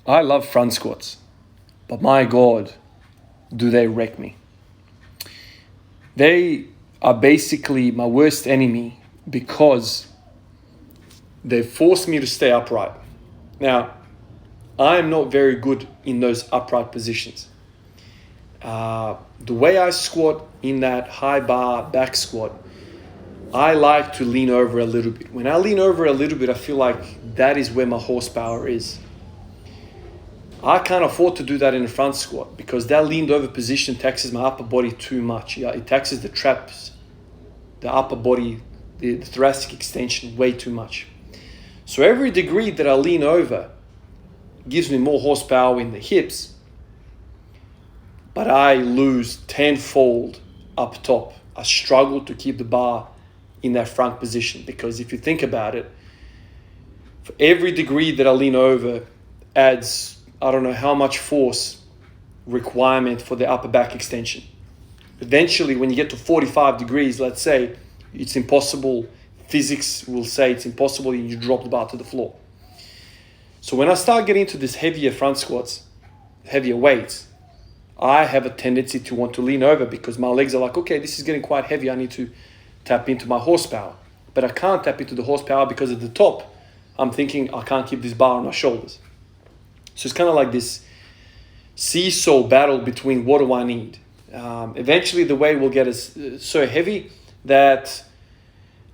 I love front squats, but my God, do they wreck me. They are basically my worst enemy because they force me to stay upright. Now, I'm not very good in those upright positions. The way I squat in that high bar back squat, I like to lean over a little bit. When I lean over a little bit, I feel like that is where my horsepower is. I can't afford to do that in the front squat because that leaned over position taxes my upper body too much. Yeah, it taxes the traps, the upper body, the thoracic extension way too much. So every degree that I lean over gives me more horsepower in the hips, but I lose tenfold up top. I struggle to keep the bar in that front position because if you think about it, for every degree that I lean over adds I don't know how much force requirement for the upper back extension. Eventually, when you get to 45 degrees, let's say, it's impossible. Physics will say it's impossible and you drop the bar to the floor. So when I start getting into this heavier front squats, heavier weights, I have a tendency to want to lean over because my legs are like, okay, this is getting quite heavy. I need to tap into my horsepower. But I can't tap into the horsepower because at the top, I'm thinking I can't keep this bar on my shoulders. So it's kind of like this seesaw battle between what do I need. Eventually the weight will get so heavy that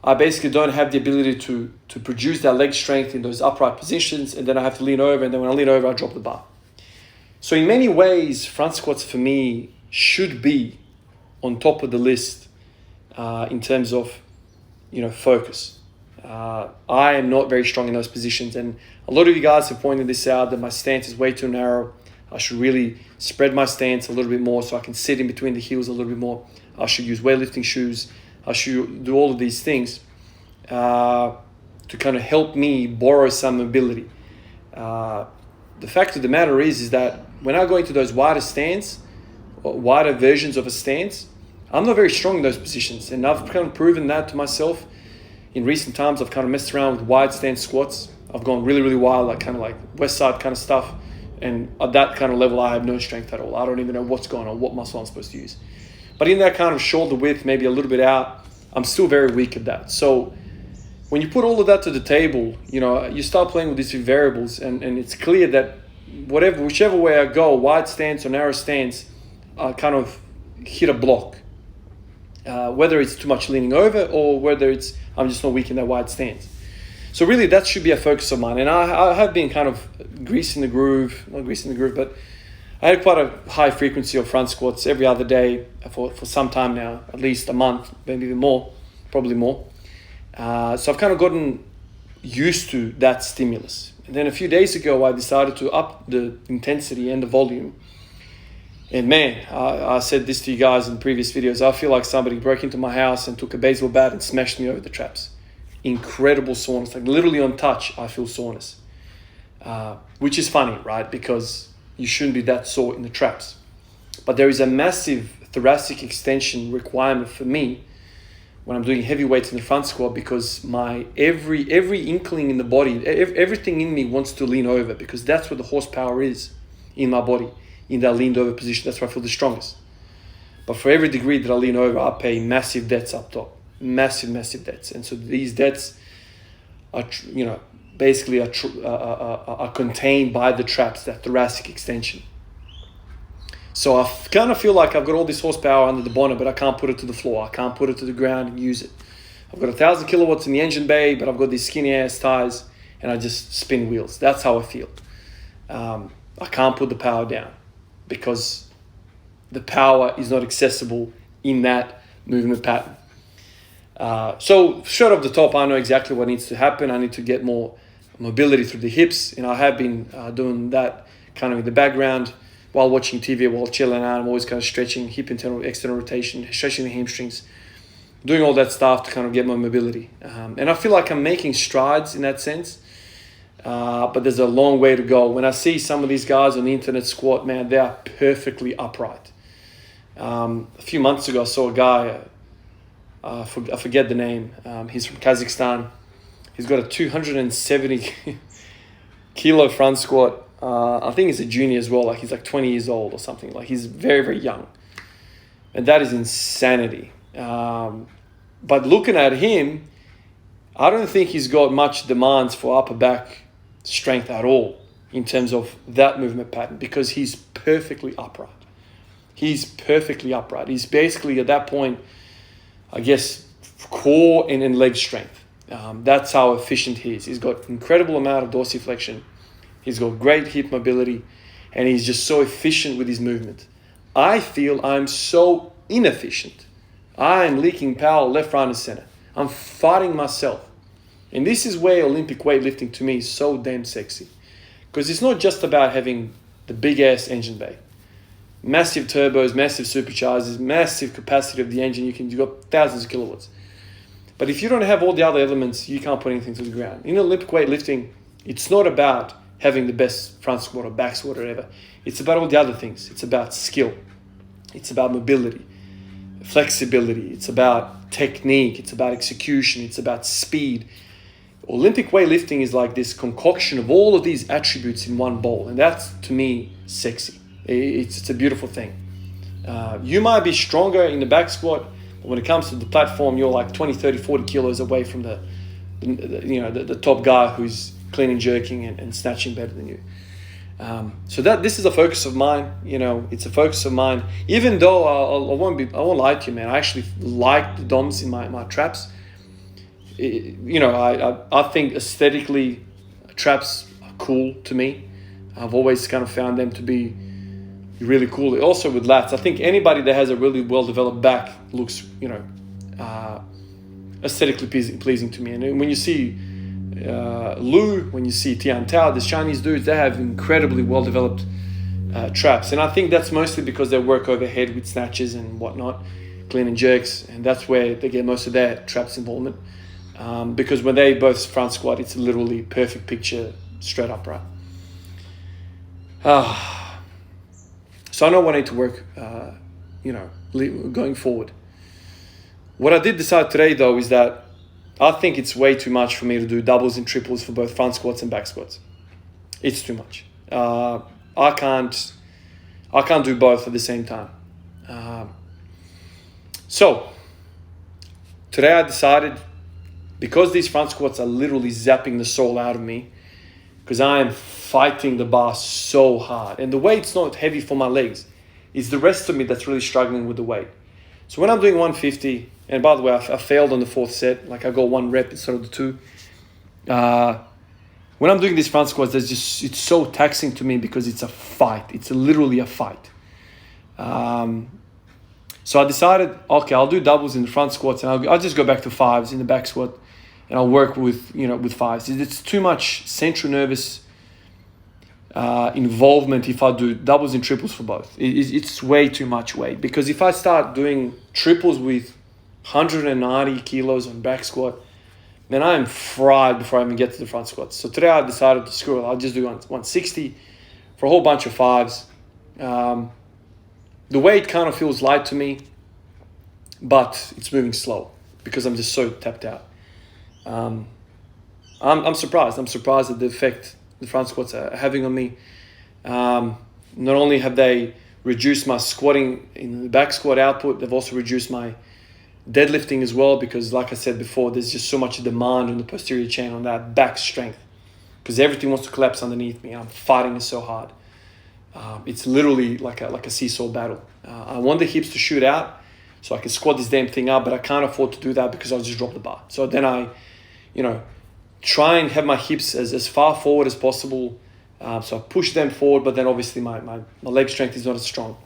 I basically don't have the ability to produce that leg strength in those upright positions, and then I have to lean over, and then when I lean over, I drop the bar. So in many ways, front squats for me should be on top of the list in terms of focus. I am not very strong in those positions, and a lot of you guys have pointed this out that my stance is way too narrow. I should really spread my stance a little bit more so I can sit in between the heels a little bit more. I should use weightlifting shoes. I should do all of these things to kind of help me borrow some mobility. The fact of the matter is that when I go into those wider stance, or wider versions of a stance, I'm not very strong in those positions, and I've kind of proven that to myself. In recent times, I've kind of messed around with wide stance squats. I've gone really, really wide, like kind of like West Side kind of stuff. And at that kind of level, I have no strength at all. I don't even know what's going on, what muscle I'm supposed to use. But in that kind of shoulder width, maybe a little bit out, I'm still very weak at that. So when you put all of that to the table, you start playing with these variables, and it's clear that whichever way I go, wide stance or narrow stance, I kind of hit a block. Whether it's too much leaning over or whether I'm just not weak in that wide stance. So really that should be a focus of mine. And I have been kind of not greasing the groove, but I had quite a high frequency of front squats every other day for some time now, at least a month, maybe even more, probably more. So I've kind of gotten used to that stimulus. And then a few days ago, I decided to up the intensity and the volume. And man, I said this to you guys in previous videos, I feel like somebody broke into my house and took a baseball bat and smashed me over the traps. Incredible soreness, like literally on touch, I feel soreness. Which is funny, right? Because you shouldn't be that sore in the traps. But there is a massive thoracic extension requirement for me when I'm doing heavy weights in the front squat, because my every inkling in the body, everything in me wants to lean over, because that's where the horsepower is in my body. In that leaned over position, that's where I feel the strongest. But for every degree that I lean over, I pay massive debts up top, massive debts. And so these debts are, basically are contained by the traps, that thoracic extension. So I kind of feel like I've got all this horsepower under the bonnet, but I can't put it to the floor. I can't put it to the ground and use it. I've got 1,000 kilowatts in the engine bay, but I've got these skinny ass tires and I just spin wheels. That's how I feel. I can't put the power down, because the power is not accessible in that movement pattern. So short of the top, I know exactly what needs to happen. I need to get more mobility through the hips, and I have been doing that kind of in the background while watching TV, while chilling out. I'm always kind of stretching hip internal, external rotation, stretching the hamstrings, doing all that stuff to kind of get my mobility. And I feel like I'm making strides in that sense. But there's a long way to go. When I see some of these guys on the internet squat, man, they are perfectly upright. A few months ago, I saw a guy, I forget the name. He's from Kazakhstan. He's got a 270 kilo front squat. I think he's a junior as well. Like he's like 20 years old or something. Like he's very, very young. And that is insanity. But looking at him, I don't think he's got much demands for upper back strength at all in terms of that movement pattern, because he's perfectly upright. He's perfectly upright. He's basically at that point, I guess, core and leg strength. That's how efficient he is. He's got incredible amount of dorsiflexion. He's got great hip mobility, and he's just so efficient with his movement. I feel I'm so inefficient. I'm leaking power left, right, and center. I'm fighting myself. And this is where Olympic weightlifting to me is so damn sexy. Because it's not just about having the big ass engine bay. Massive turbos, massive superchargers, massive capacity of the engine. You've got thousands of kilowatts. But if you don't have all the other elements, you can't put anything to the ground. In Olympic weightlifting, it's not about having the best front squat or back squat or whatever. It's about all the other things. It's about skill. It's about mobility, flexibility. It's about technique. It's about execution. It's about speed. Olympic weightlifting is like this concoction of all of these attributes in one bowl. And that's, to me, sexy. It's a beautiful thing. You might be stronger in the back squat, but when it comes to the platform, you're like 20, 30, 40 kilos away from the top guy who's clean and jerking and snatching better than you. So this is a focus of mine. It's a focus of mine. Even though I won't lie to you, man. I actually like the DOMs in my traps. I think aesthetically traps are cool to me. I've always kind of found them to be really cool. Also with lats, I think anybody that has a really well-developed back looks, aesthetically pleasing to me. And when you see Lu, when you see Tian Tao, these Chinese dudes, they have incredibly well-developed traps. And I think that's mostly because they work overhead with snatches and whatnot, clean and jerks, and that's where they get most of their traps involvement. Because when they both front squat, it's literally perfect picture, straight upright. So I know what I need to work, going forward. What I did decide today, though, is that I think it's way too much for me to do doubles and triples for both front squats and back squats. It's too much. I can't do both at the same time. So today I decided, because these front squats are literally zapping the soul out of me, because I am fighting the bar so hard, and the weight's not heavy for my legs, it's the rest of me that's really struggling with the weight. So when I'm doing 150, and by the way, I failed on the fourth set, like I got 1 rep instead of the 2. When I'm doing these front squats, it's so taxing to me because it's a fight. It's literally a fight. So I decided, okay, I'll do doubles in the front squats, and I'll just go back to 5s in the back squat, and I'll work with 5s. It's too much central nervous involvement if I do doubles and triples for both. It's way too much weight, because if I start doing triples with 190 kilos on back squat, then I am fried before I even get to the front squats. So today I decided to screw it. I'll just do 160 for a whole bunch of 5s. The weight kind of feels light to me, but it's moving slow because I'm just so tapped out. I'm surprised. I'm surprised at the effect the front squats are having on me. Not only have they reduced my squatting in the back squat output, they've also reduced my deadlifting as well, because like I said before, there's just so much demand on the posterior chain on that back strength, because everything wants to collapse underneath me and I'm fighting it so hard. It's literally like a seesaw battle. I want the hips to shoot out so I can squat this damn thing up, but I can't afford to do that because I'll just drop the bar. So then I, try and have my hips as far forward as possible. So I push them forward, but then obviously my leg strength is not as strong.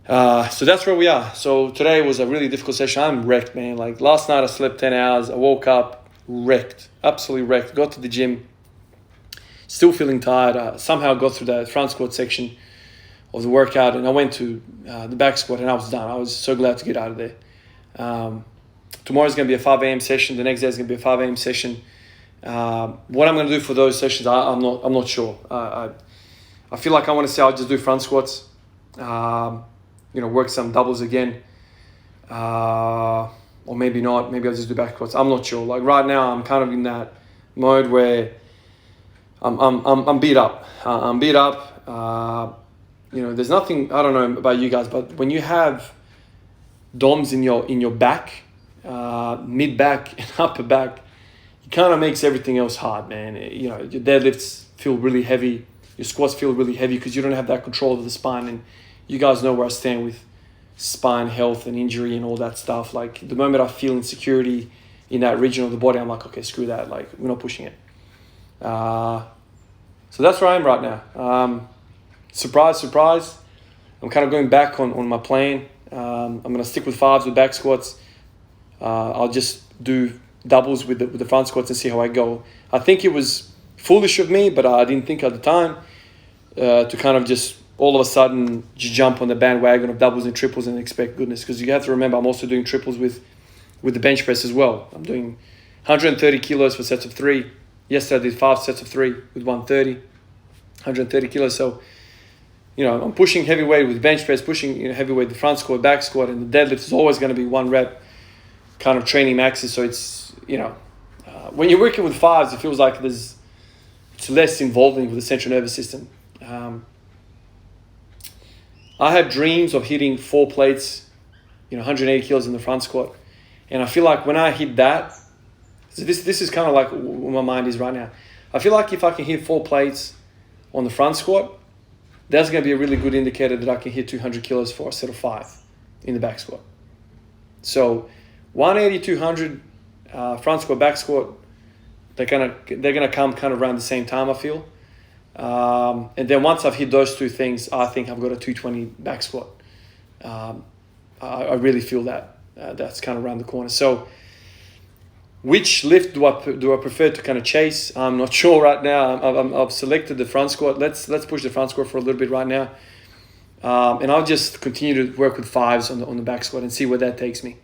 So that's where we are. So today was a really difficult session. I'm wrecked, man. Like last night I slept 10 hours. I woke up wrecked, absolutely wrecked. Got to the gym, still feeling tired. Somehow got through the front squat section of the workout, and I went to the back squat, and I was done. I was so glad to get out of there. Tomorrow's going to be a 5 a.m. session. The next day is going to be a 5 a.m. session. What I'm going to do for those sessions, I'm not sure. I feel like I want to say I'll just do front squats. Work some doubles again. Or maybe not. Maybe I'll just do back squats. I'm not sure. Like right now, I'm kind of in that mode where I'm beat up. I'm beat up. There's nothing. I don't know about you guys, but when you have DOMs in your back, mid back and upper back, it kind of makes everything else hard, man. Your deadlifts feel really heavy. Your squats feel really heavy because you don't have that control of the spine. And you guys know where I stand with spine health and injury and all that stuff. Like the moment I feel insecurity in that region of the body, I'm like, okay, screw that. Like we're not pushing it. So that's where I am right now. Surprise. I'm kind of going back on my plan. I'm going to stick with fives with back squats. I'll just do doubles with the front squats and see how I go. I think it was foolish of me, but I didn't think at the time to kind of just all of a sudden just jump on the bandwagon of doubles and triples and expect goodness. Because you have to remember, I'm also doing triples with the bench press as well. I'm doing 130 kilos for sets of 3. Yesterday I did 5 sets of 3 with 130 kilos. So, I'm pushing heavyweight with bench press, pushing heavyweight the front squat, back squat, and the deadlift is always going to be 1 rep kind of training maxes. So it's, when you're working with fives, it feels like it's less involving with the central nervous system. I have dreams of hitting 4 plates, 180 kilos in the front squat. And I feel like when I hit that, so this is kind of like where my mind is right now. I feel like if I can hit 4 plates on the front squat, that's going to be a really good indicator that I can hit 200 kilos for a set of 5 in the back squat. So 180, 200, front squat, back squat, they're gonna come kind of around the same time, I feel. And then once I've hit those 2 things, I think I've got a 220 back squat. I really feel that that's kind of around the corner. So which lift do I prefer to kind of chase? I'm not sure right now. I've selected the front squat. Let's push the front squat for a little bit right now, and I'll just continue to work with 5s on the back squat and see where that takes me.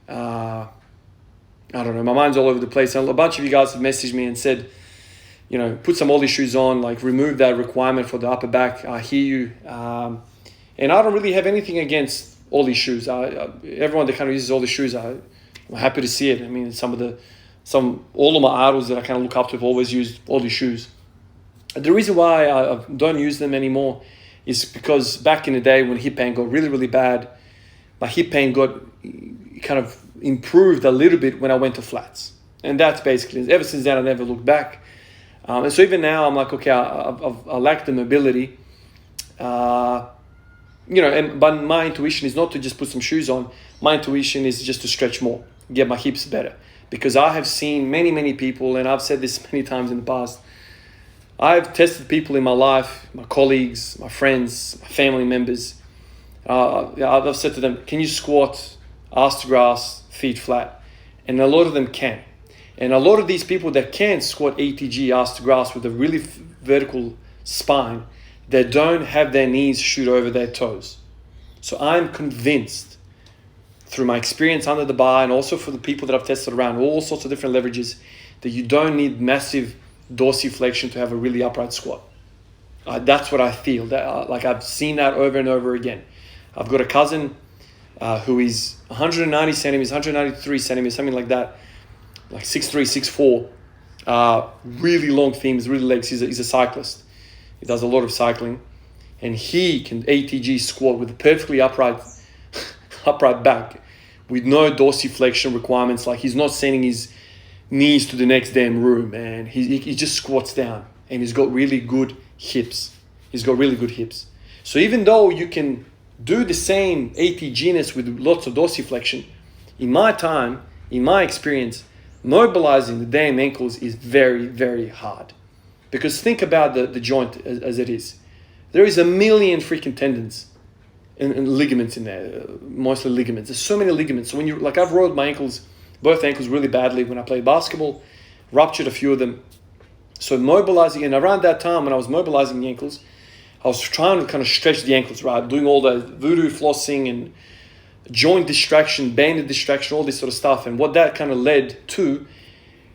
I don't know. My mind's all over the place. And a bunch of you guys have messaged me and said, put some ollie shoes on, like remove that requirement for the upper back. I hear you, and I don't really have anything against ollie shoes. Everyone that kind of uses ollie shoes, I'm happy to see it. I mean, all of my idols that I kind of look up to have always used ollie shoes. The reason why I don't use them anymore is because back in the day when hip pain got really, really bad, my hip pain got kind of improved a little bit when I went to flats. And that's basically, ever since then, I never looked back. And so even now, I'm like, okay, I lack the mobility. But my intuition is not to just put some shoes on. My intuition is just to stretch more, get my hips better. Because I have seen many, many people, and I've said this many times in the past, I've tested people in my life, my colleagues, my friends, my family members. I've said to them, can you squat ass to grass, feet flat? And a lot of them can. And a lot of these people that can squat ATG ass to grass with a really vertical spine, they don't have their knees shoot over their toes. So I'm convinced through my experience under the bar and also for the people that I've tested around all sorts of different leverages that you don't need massive dorsiflexion to have a really upright squat. That's what I feel. Like I've seen that over and over again. I've got a cousin who is 190 centimeters, 193 centimeters, something like that, like 6'3", 6'4", really long thighs, really legs. He's a cyclist. He does a lot of cycling, and he can ATG squat with a perfectly upright back, with no dorsiflexion requirements. Like he's not sending his knees to the next damn room, man. He just squats down, and he's got really good hips. So even though you can do the same ATG-ness with lots of dorsiflexion, in my experience, mobilizing the damn ankles is very, very hard. Because think about the joint as it is. There is a million freaking tendons and ligaments in there, mostly ligaments. There's so many ligaments. So when I've rolled my both ankles really badly when I played basketball, ruptured a few of them. So mobilizing, and around that time when I was mobilizing the ankles, I was trying to kind of stretch the ankles, right? Doing all the voodoo flossing and joint distraction, banded distraction, all this sort of stuff. And what that kind of led to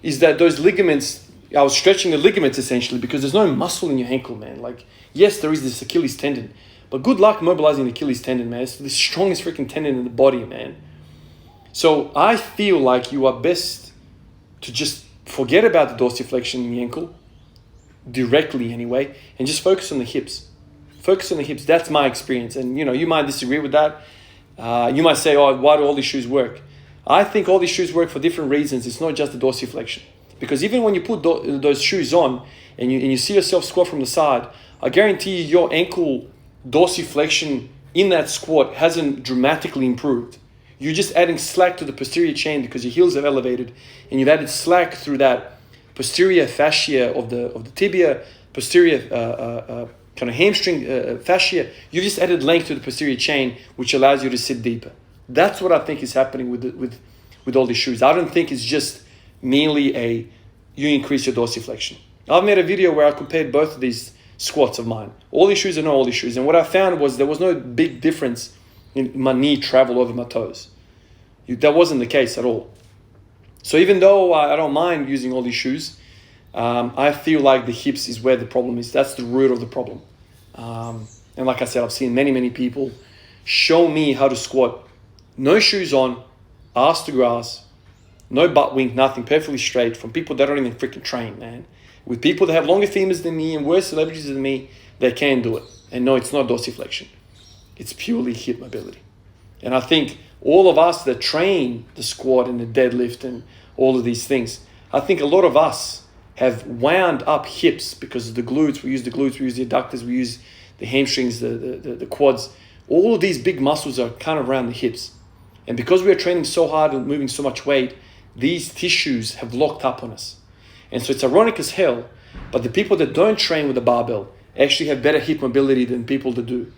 is that those ligaments, I was stretching the ligaments essentially because there's no muscle in your ankle, man. Like, yes, there is this Achilles tendon, but good luck mobilizing the Achilles tendon, man. It's the strongest freaking tendon in the body, man. So I feel like you are best to just forget about the dorsiflexion in the ankle, directly anyway, and just focus on the hips. Focus on the hips. That's my experience. And you might disagree with that. You might say, oh, why do all these shoes work? I think all these shoes work for different reasons. It's not just the dorsiflexion. Because even when you put those shoes on and you see yourself squat from the side, I guarantee you your ankle dorsiflexion in that squat hasn't dramatically improved. You're just adding slack to the posterior chain because your heels have elevated, and you've added slack through that posterior fascia of the tibia, posterior kind of hamstring fascia. You just added length to the posterior chain, which allows you to sit deeper. That's what I think is happening with all these shoes. I don't think it's just merely you increase your dorsiflexion. I've made a video where I compared both of these squats of mine. All these shoes and not all these shoes. And what I found was there was no big difference in my knee travel over my toes. That wasn't the case at all. So even though I don't mind using all these shoes, I feel like the hips is where the problem is. That's the root of the problem. And like I said, I've seen many people show me how to squat. No shoes on, ass to grass, no butt wink, nothing, perfectly straight, from people that don't even freaking train, man. With people that have longer femurs than me and worse celebrities than me, they can do it. And no, it's not dorsiflexion. It's purely hip mobility. And I think all of us that train the squat and the deadlift and all of these things, I think a lot of us have wound up hips because of the glutes. We use the glutes, we use the adductors, we use the hamstrings, the quads. All of these big muscles are kind of around the hips. And because we are training so hard and moving so much weight, these tissues have locked up on us. And so it's ironic as hell, but the people that don't train with a barbell actually have better hip mobility than people that do.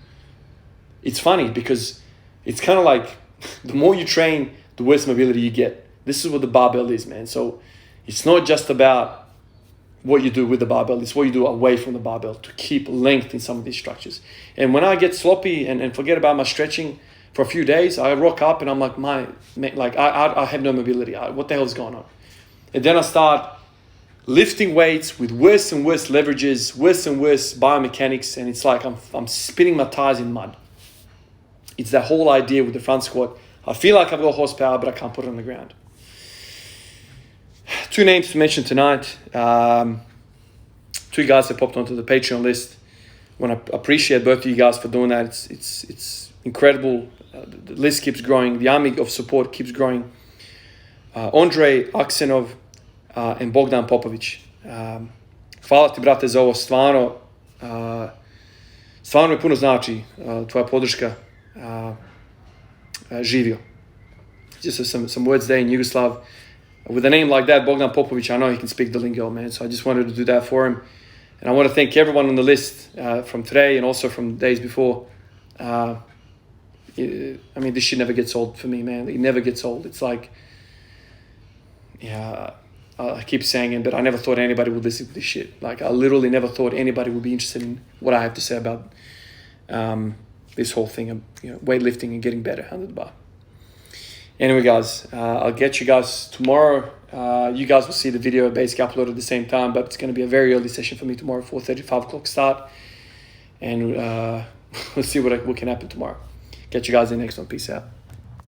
It's funny because it's kind of like the more you train, the worse mobility you get. This is what the barbell is, man. So it's not just about what you do with the barbell, it's what you do away from the barbell to keep length in some of these structures. And when I get sloppy and forget about my stretching for a few days, I rock up and I'm like, I have no mobility. What the hell is going on? And then I start lifting weights with worse and worse leverages, worse and worse biomechanics, and it's like I'm spinning my tires in mud. It's that whole idea with the front squat. I feel like I've got horsepower, but I can't put it on the ground. 2 names to mention tonight. 2 guys that popped onto the Patreon list. I want to appreciate both of you guys for doing that. It's incredible. The list keeps growing. The army of support keeps growing. Andrej Aksenov and Bogdan Popović. Hvala ti, brate, za ovo. Stvarno mi puno znači tvoja podrška. Živio. Just some words there in Yugoslav. With a name like that, Bogdan Popović, I know he can speak the lingo, man. So I just wanted to do that for him. And I want to thank everyone on the list from today and also from days before. I mean, this shit never gets old for me, man. It never gets old. It's like, I keep saying it, but I never thought anybody would listen to this shit. Like, I literally never thought anybody would be interested in what I have to say about this whole thing of weightlifting and getting better under the bar. Anyway, guys, I'll get you guys tomorrow. You guys will see the video basically uploaded at the same time, but it's going to be a very early session for me tomorrow, 4:30, 5 o'clock start. And we'll see what can happen tomorrow. Catch you guys in the next one. Peace out.